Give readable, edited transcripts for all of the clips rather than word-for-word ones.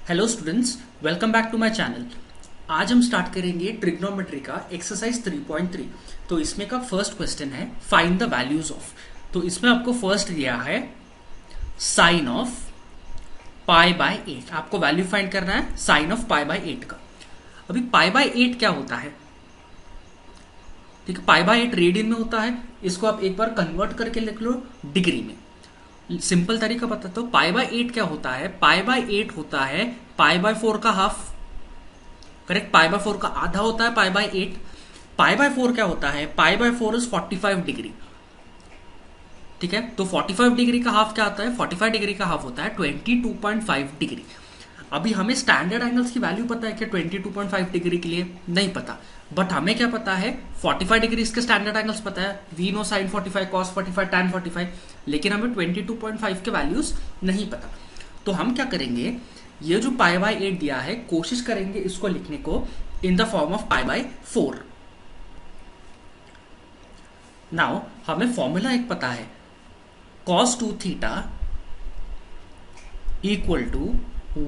Hello students, welcome back to my channel. आज हम start करेंगे ट्रिग्नोमेट्री का एक्सरसाइज 3.3। तो इसमें का फर्स्ट क्वेश्चन है फाइंड द वैल्यूज ऑफ। तो इसमें आपको फर्स्ट दिया है साइन ऑफ पाई बाय 8। आपको वैल्यू फाइंड करना है साइन ऑफ पाई बाय 8 का। अभी पाई बाय 8 क्या होता है? ठीक है, पाई बाय 8 रेडियन में होता है। इसको आप एक बार कन्वर्ट करके लिख लो डिग्री में। सिंपल तरीका बताता हूं। पाई बाय 8 क्या होता है? पाई बाय 8 होता है पाई बाय 4 का हाफ। करेक्ट, पाई बाय 4 का आधा होता है पाई बाय 8। पाई बाय 4 क्या होता है? पाई बाय 4 इज 45 डिग्री। ठीक है, तो 45 डिग्री का हाफ क्या होता है? 45 डिग्री का हाफ होता है 22.5 डिग्री। अभी हमें स्टैंडर्ड एंगल्स की वैल्यू पता है कि 22.5 डिग्री के लिए नहीं पता, बट हमें क्या पता है? 45 डिग्री इसके स्टैंडर्ड एंगल्स पता है। We know sine 45, cos 45, tan 45, लेकिन हमें 22.5 के वैल्यूज नहीं पता। तो हम क्या करेंगे, ये जो पाई बाय 8 दिया है, कोशिश करेंगे इसको लिखने को in the form of pi by 4। Now हमें फॉर्मूला एक पता है, cos 2 theta equal to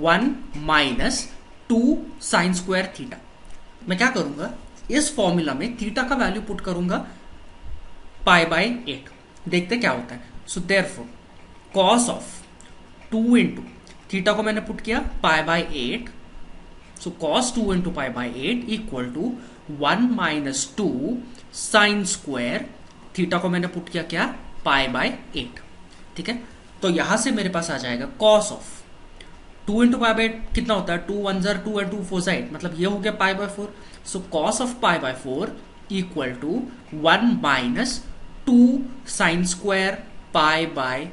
1 minus 2 sine square theta. मैं क्या करूंगा, इस फॉर्मूला में थीटा का वैल्यू पुट करूंगा पाई बाय 8। देखते क्या होता है। So therefore cos of 2 into theta को मैंने पुट किया pi by 8। So cos 2 into pi by 8 equal to 1 minus 2 sine square theta को मैंने पुट किया क्या? Pi by 8। ठीक है, तो यहां से मेरे पास आ जाएगा cos of 2 into pi by 8 कितना होता है? 2 1 जार 2 एंड 2 4 8, मतलब ये हो गया pi by 4। So cos of pi by 4 equal to 1 minus 2 sine square pi by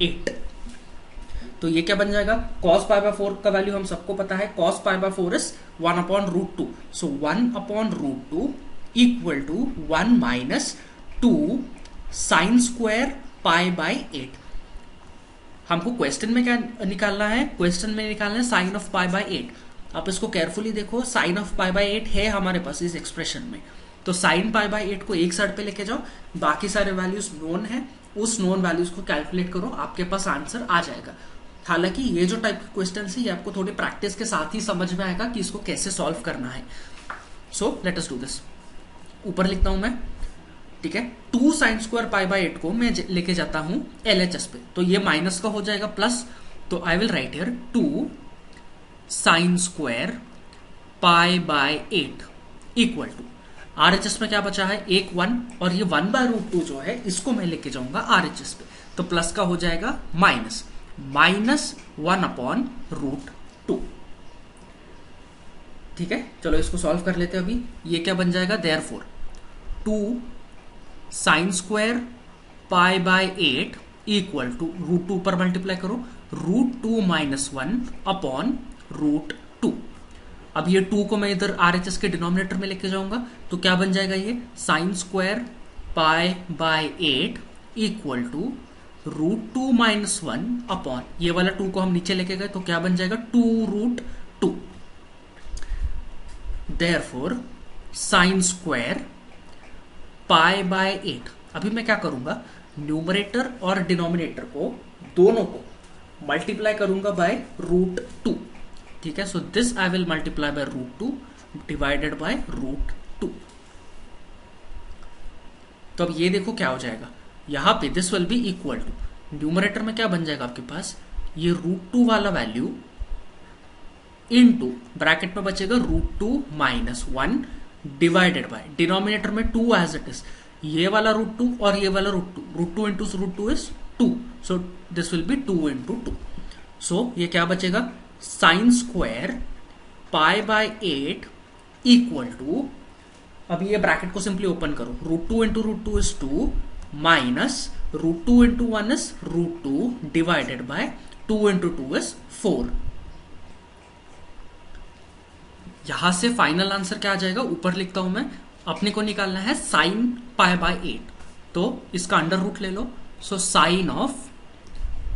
8। तो ये क्या बन जाएगा? कॉस पाई बाय 4 का वैल्यू हम सबको पता है, cos pi by 4 is 1 upon root 2। So 1 upon root 2 equal to 1 minus 2 sine square pi by 8। हमको क्वेश्चन में क्या निकालना है? क्वेश्चन में निकालना है साइन ऑफ पाई बाय 8। आप इसको केयरफुली देखो, साइन ऑफ पाई बाय 8 है हमारे पास इस एक्सप्रेशन में। तो साइन पाई बाय 8 को एक साइड पे लेके जाओ, बाकी सारे वैल्यूज नोन है, उस नोन वैल्यूज को कैलकुलेट करो, आपके पास आंसर आ जाएगा। हालांकि ये जो टाइप के क्वेश्चन है, ये आपको थोड़ी प्रैक्टिस के साथ ही समझ में आएगा कि इसको कैसे सॉल्व करना है। So let us do this. ऊपर लिखता हूं मैं, ठीक है। 2 साइन स्क्वायर पाई बाय 8 को मैं लेके जाता हूं LHS पे, तो ये माइनस का हो जाएगा प्लस। तो I will write here 2 sine square pi by 8 equal to RHS में क्या बचा है? 1 1, और ये 1 बाय रूट 2 जो है इसको मैं लेके जाऊंगा RHS पे, तो प्लस का हो जाएगा माइनस 1 अपॉन रूट 2। ठीक है, चलो इसको सॉल्व कर लेते हैं। अभी ये क्या बन जाएगा? Therefore 2 sine square pi by 8 equal to root 2 पर मल्टीप्लाई करो, रूट 2 माइनस 1 अपॉन रूट 2। अब ये 2 को मैं इधर RHS के डिनोमिनेटर में लेके जाऊंगा, तो क्या बन जाएगा? ये sine square pi by 8 equal to root 2 minus 1 upon, ये वाला 2 को हम नीचे लेके गए, तो क्या बन जाएगा? 2 root 2। Therefore sine square pi by 8। अभी मैं क्या करूंगा, न्यूमरेटर और डिनोमिनेटर को दोनों को मल्टीप्लाई करूंगा बाय रूट 2। ठीक है, so this I will multiply by root 2 divided by root 2। तो अब ये देखो क्या हो जाएगा, यहां पे this will be equal to, numerator में क्या बन जाएगा आपके पास? ये रूट 2 वाला वैल्यू इनटू ब्रैकेट में बचेगा root 2 minus 1 divided by denominator में 2 एज इट इज, ये वाला रूट 2 और ये वाला root 2 into root 2 is 2। So this will be 2 into 2। So ये क्या बचेगा? Sine square pi by 8 equal to, अब ये ब्रैकेट को सिंपली ओपन करो, root 2 into root 2 is 2 minus root 2 into 1 is root 2 divided by 2 into 2 is 4। यहां से final answer क्या आ जाएगा? ऊपर लिखता हूं मैं, अपने को निकालना है साइन पाई बाय 8, तो इसका अंडर रूट ले लो। So sine of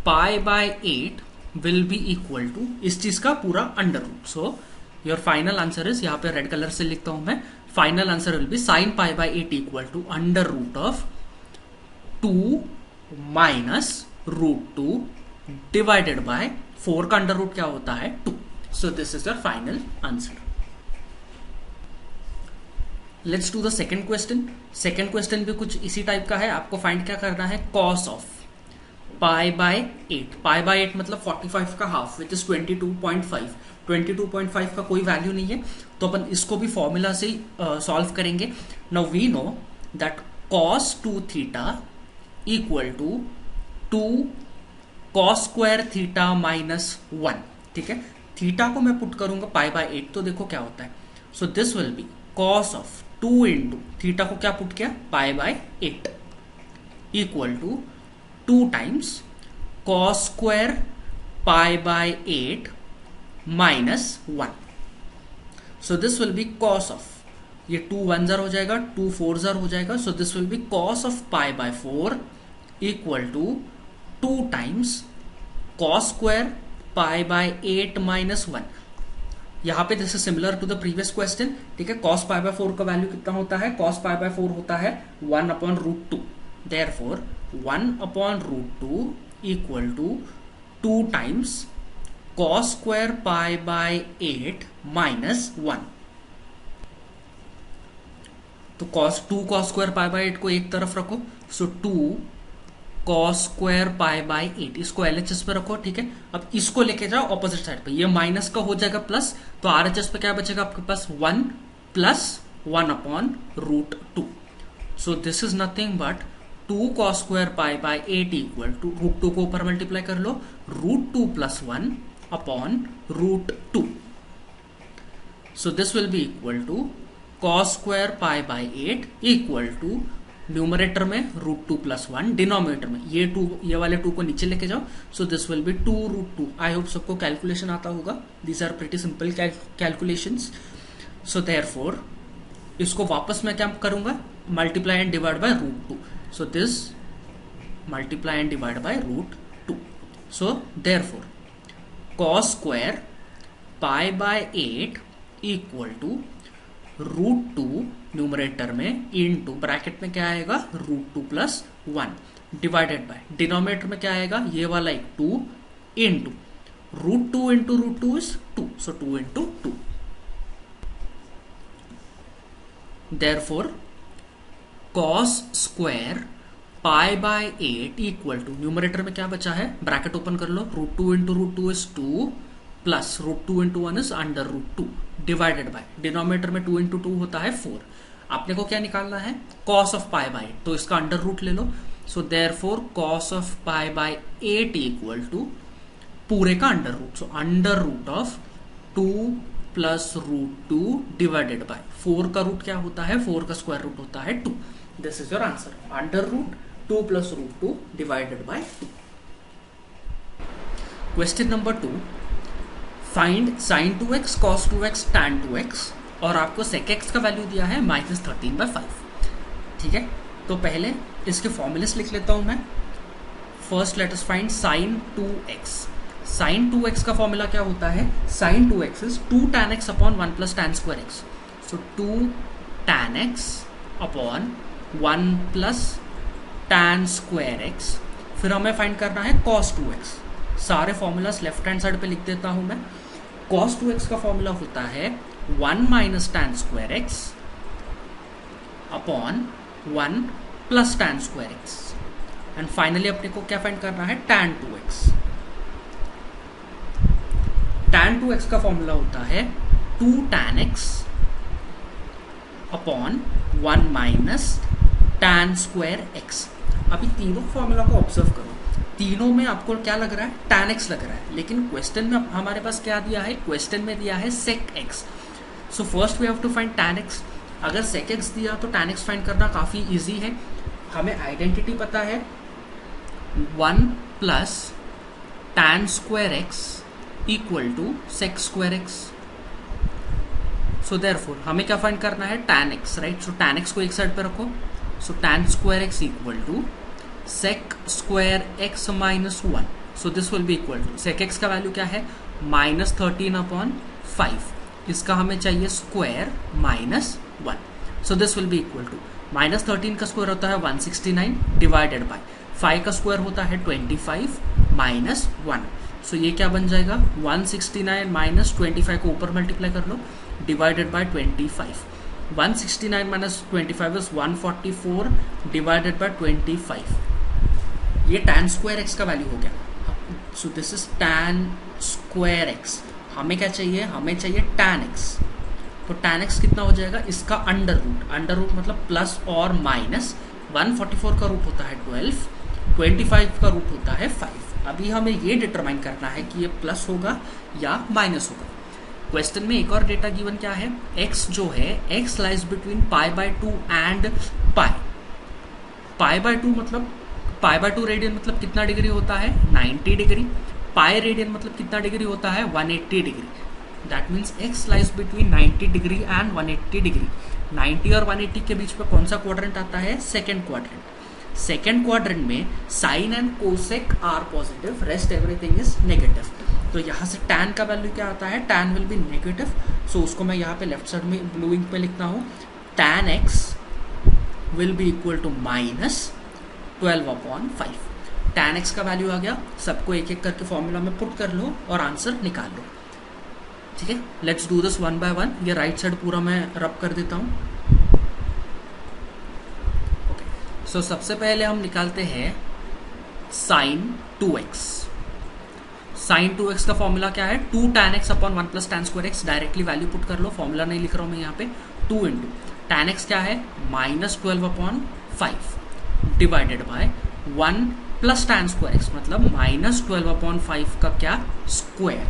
pi by 8 will be equal to इस चीज का पूरा under root. So your final answer is, यहां पे रेड कलर से लिखता हूं मैं, final answer will be sine pi by 8 equal to under root of 2 minus root 2 divided by 4 का अंडर रूट क्या होता है? 2। So this is your final answer. Let's do the second question. Second question भी कुछ इसी type का है. आपको फाइंड क्या करना है, cos of pi by 8. Pi by 8 मतलब 45 का हाफ विच इज 22.5. 22.5 का कोई वैल्यू नहीं है, तो अपन इसको भी फॉर्मूला से ही सॉल्व करेंगे. Now we know that cos 2 theta equal to 2 cos square theta minus 1. ठीक है, थीटा को मैं पुट करूंगा पाई बाय 8, तो देखो क्या होता है. So this will be cos of 2 into theta को क्या पुट किया, pi by 8 equal to 2 times cos square pi by 8 minus 1. So this will be cos of, ये 2 1 ज़र हो जाएगा, 2 4 ज़र हो जाएगा. So this will be cos of pi by 4 equal to 2 times cos square pi by 8 minus 1. यहां पे this is similar to the previous question. ठीक है, cos पाई बाय 4 का वैल्यू कितना होता है, cos पाई बाय 4 होता है 1 upon root 2. Therefore 1 upon root 2 equal to 2 times cos square pi by 8 minus 1. तो cos square pi by 8 को एक तरफ रखो. सो 2 cos square pi by 8 इसको LHS पे रखो. ठीक है, अब इसको लेके जाओ ऑपोजिट साइड पे, ये माइनस का हो जाएगा प्लस, तो RHS पे क्या बचेगा आपके पास 1 plus 1 upon root 2. So this is nothing but 2 cos square pi by 8 equal to root 2 को ऊपर मल्टीप्लाई कर लो, root 2 plus 1 upon root 2. So this will be equal to cos square pi by 8 equal to numerator में root 2 plus 1, denominator में ये वाले 2 को नीचे लेके जाओ. So this will be 2 root 2. I hope सबको कैलकुलेशन आता होगा. These are pretty simple calculations. So therefore इसको वापस मैं क्या करूंगा, multiply and divide by root 2. So this multiply and divide by root 2. So therefore cos square pi by 8 equal to root 2 numerator में into bracket में क्या आएगा, root 2 plus 1 divided by denominator में क्या आएगा, ये वाला एक 2 into root 2 into root 2 is 2. So 2 into 2. Therefore cos square pi by 8 equal to numerator में क्या बचा है, ब्रैकेट ओपन कर लो, root 2 into root 2 is 2 plus root 2 into 1 is under root 2 divided by denominator में 2 इंटू 2 होता है 4. आपने को क्या निकालना है, cos ऑफ पाई बाय 8, तो इसका अंडर रूट ले लो. So therefore cos of pi by 8 equal to पूरे का under root. So under root of 2 plus root 2 divided by 4 का रूट क्या होता है, 4 का स्क्वायर रूट होता है 2. This is your answer. Under root 2 plus root 2 divided by 2. Question number 2. Find sin 2x, cos 2x, tan 2x और आपको sec x का वैल्यू दिया है -13/5. ठीक है, तो पहले इसके फॉर्मूलेस लिख लेता हूं मैं. First let us find sin 2x. sin 2x का फॉर्मूला क्या होता है, sin 2x is 2 tan x upon 1 plus tan square x. So 2 tan x upon 1 plus tan square x. फिर हमें फाइंड करना है cos 2x. सारे फॉर्मूलास लेफ्ट हैंड साइड पे लिख देता हूं मैं. cos 2x का फॉर्मूला होता है 1 minus tan square x upon 1 plus tan square x. And finally अपने को क्या फाइंड करना है, tan 2x. tan 2x का फॉर्मूला होता है 2 tan x upon 1 minus tan square x. अभी तीनों फॉर्मूला को ऑब्जर्व करो, तीनों में आपको क्या लग रहा है, tan x लग रहा है, लेकिन क्वेश्चन में हमारे पास क्या दिया है, क्वेश्चन में दिया है sec x. So first we have to find tan x. अगर sec x दिया तो tan x फाइंड करना काफी इजी है. हमें आइडेंटिटी पता है 1 plus tan square x equal to sec square x. So therefore हमें क्या फाइंड करना है, tan x, right. So tan x को एक साइड पे रखो. So tan square x equal to sec square x minus 1. So this will be equal to sec x का value क्या है, -13/5. इसका हमें चाहिए square -1. So this will be equal to -13 का स्क्वायर होता है 169 डिवाइडेड बाय 5 का स्क्वायर होता है 25 -1. सो ये क्या बन जाएगा 169 माइनस 25 को ऊपर मल्टीप्लाई कर लो divided by 25. 169 minus 25 is 144 divided by 25. ये tan स्क्वायर एक्स का वैल्यू हो गया. So this is tan square x. हमें क्या चाहिए, हमें चाहिए tan x. तो tan x कितना हो जाएगा, इसका अंडर रूट मतलब प्लस और माइनस. 144 का रूट होता है 12, 25 का रूट होता है 5. अभी हमें ये डिटरमाइन करना है कि ये प्लस होगा या माइनस होगा. क्वेश्चन में एक और डेटा गिवन क्या है, x जो है x लाइज बिटवीन π/2 एंड π/2 मतलब π/2 रेडियन मतलब कितना डिग्री होता है 90 डिग्री. पाई रेडियन मतलब कितना डिग्री होता है 180 degree. That means x lies between 90 degree and 180 degree. 90 और 180 के बीच में कौन सा क्वाड्रेंट आता है, सेकेंड क्वाड्रेंट. सेकेंड क्वाड्रेंट में sine and cosec are positive, rest everything is negative. तो यहाँ से tan का वैल्यू क्या आता है, tan will be negative. So उसको मैं यहाँ पे लेफ्ट साइड में ब्लू इंक पे लिखता हूँ. tan x will be equal to minus 12/5. tan x का वैल्यू आ गया. सबको एक एक करके फॉर्मूला में पुट कर लो और आंसर निकाल लो. ठीक है, let's do this one by one. ये राइट साइड पूरा मैं रब कर देता हूँ. ओके, सो सबसे पहले हम निकालते हैं साइन 2x. साइन 2x का फॉर्मूला क्या है, 2 tan x upon 1 plus tan square x. Directly value put कर लो, फॉर्मूला नहीं लिख रहा हूँ मैं यहाँ पे. 2 इंटू tan x क्या है minus 12/5 divided by 1 plus tan square x मतलब माइनस 12/5 का क्या स्क्वायर.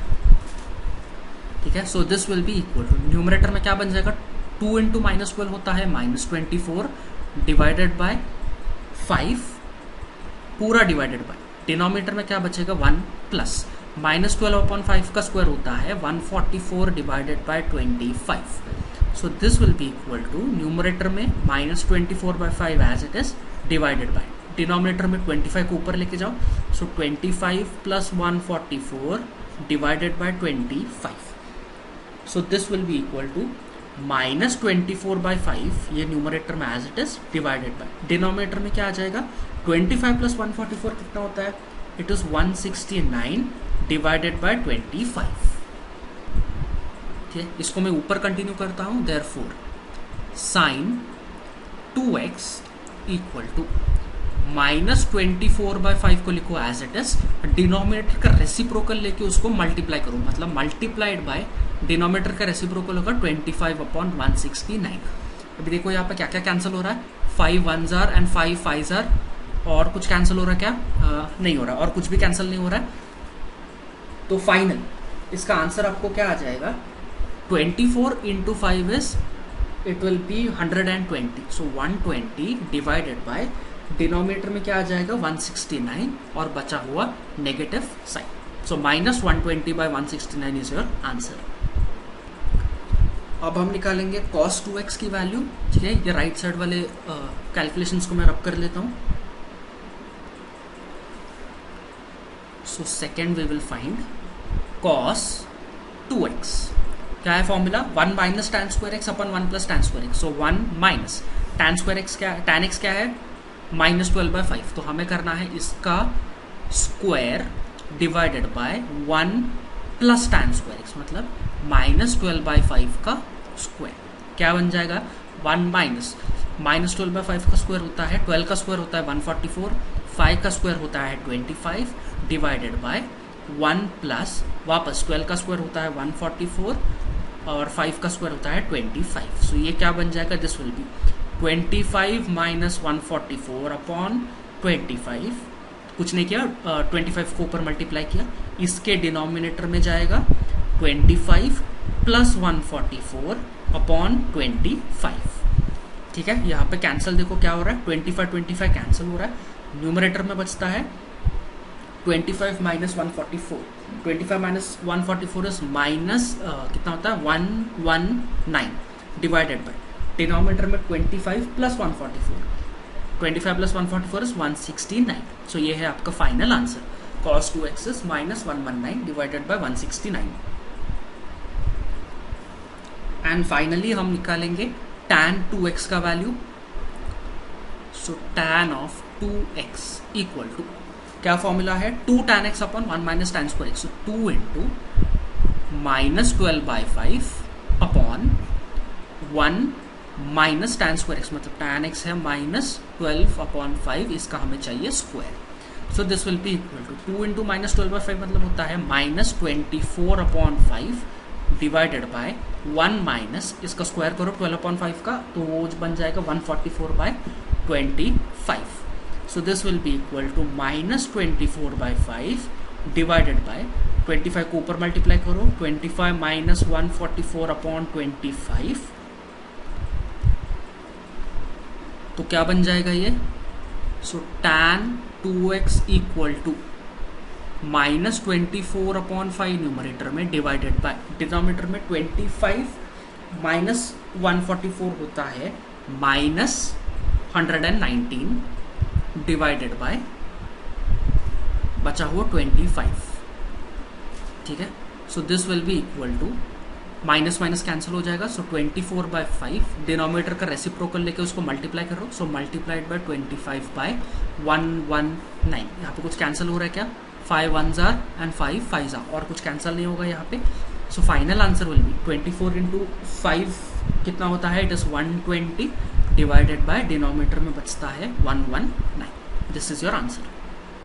ठीक है, so this will be equal to, numerator में क्या बन जाएगा 2 इंटू माइनस 12 होता है माइनस 24 डिवाइडेड बाय 5 पूरा डिवाइडेड बाय, डिनोमिनेटर में क्या बचेगा 1 प्लस माइनस 12/5 का स्क्वायर होता है 144 divided by 25. So this will be equal to, numerator में minus 24/5 as it is divided by, denominator में 25 को ऊपर लेके जाओ. So 25 plus 144 divided by 25. So this will be equal to minus 24/5, ये न्यूमरेटर में as it is divided by, denominator में क्या आ जाएगा 25 प्लस 144 कितना होता है, इट इज 169 डिवाइडेड बाय 25. ठीक है, इसको मैं ऊपर कंटिन्यू करता हूं. Therefore sine 2x equal to minus 24/5 को लिखो एज इट इज, डिनोमिनेटर का रेसिप्रोकल लेके उसको मल्टीप्लाई करो, मतलब मल्टीप्लाइड बाय डिनोमिनेटर का रेसिप्रोकल होगा 25/169. अभी देखो यहाँ पे क्या क्या कैंसिल हो रहा है, 5 1s are and 5 5s are. और कुछ कैंसिल हो रहा है क्या, नहीं हो रहा, और कुछ भी कैंसिल नहीं हो रहा है. तो फाइनल इसका आंसर आपको क्या आ जाएगा, 24 into 5 is, it will be 120. So 120 divided by, denominator में क्या आ जाएगा 169 और बचा हुआ negative sign. So minus 120 by 169 is your answer. अब हम निकालेंगे cos 2x की वैल्यू. ठीक है, ये राइट साइड वाले कैलकुलेशंस को मैं रब कर लेता हूँ. So second we will find cos 2x. क्या है formula, 1 minus tan square x upon 1 plus tan square x. So 1 minus tan square x क्या, tan x क्या है माइनस 12/5. तो हमें करना है इसका square divided by 1 plus tan square x मतलब माइनस 12/5 का स्क्वायर. क्या बन जाएगा 1 माइनस 12/5 का स्क्वायर होता है 12 का स्क्वायर होता है 144, 5 का स्क्वायर होता है 25 डिवाइडेड बाय 1 प्लस वापस 12 का स्क्वायर होता है 144 और 5 का स्क्वायर होता है 25. सो ये क्या बन जाएगा, this will B 25 minus 144 upon 25. कुछ नहीं किया, 25 को ऊपर मल्टीप्लाई किया, इसके डिनोमिनेटर में जाएगा 25 प्लस 144 अपॉन 25. ठीक है, यहाँ पे कैंसिल देखो क्या हो रहा है, 25 कैंसिल हो रहा है. न्यूमरेटर में बचता है 25 माइनस 144. 25 माइनस 144 इज माइनस कितना होता है 119 डिवाइडेड बाय, डिनोमिनेटर में 25 प्लस 144. 25 plus 144 is 169. सो ये है आपका final answer. cos 2x is minus 119 divided by 169. And finally हम निकालेंगे tan 2x का value. So tan of 2x equal to, क्या फॉर्मूला है, 2 tan x upon 1 minus tan square x, 2 into -12/5 upon 1 minus tan square x, मतलब tan x है -12/5, इसका हमें चाहिए square. So this will be equal to 2 into -12/5 मतलब होता है -24/5 डिवाइडेड बाय 1 माइनस, इसका स्क्वायर करो 12/5 का, तो वो बन जाएगा 144/25। So this will be equal to -24/5 divided by 25 को ऊपर मल्टीप्लाई करो, 25 माइनस 144/25, तो क्या बन जाएगा ये, so tan 2x equal to -24/5 numerator में डिवाइडेड बाय डिनोमिनेटर में 25 माइनस 144 होता है -119 डिवाइडेड बाय बचा हुआ 25, ठीक है। So this will be equal to minus minus cancel हो जाएगा, सो 24/5 डिनोमिनेटर का रेसिप्रोकल लेके उसको मल्टीप्लाई करो, सो मल्टीप्लाइड बाय 25/119। यहाँ पे कुछ कैंसिल हो रहा है क्या, 5 1s are and 5 5s are, और कुछ कैंसिल नहीं होगा यहाँ पे। So final answer will B 24 into 5 कितना होता है, it is 120 divided by denominator में बचता है 119। This is your answer.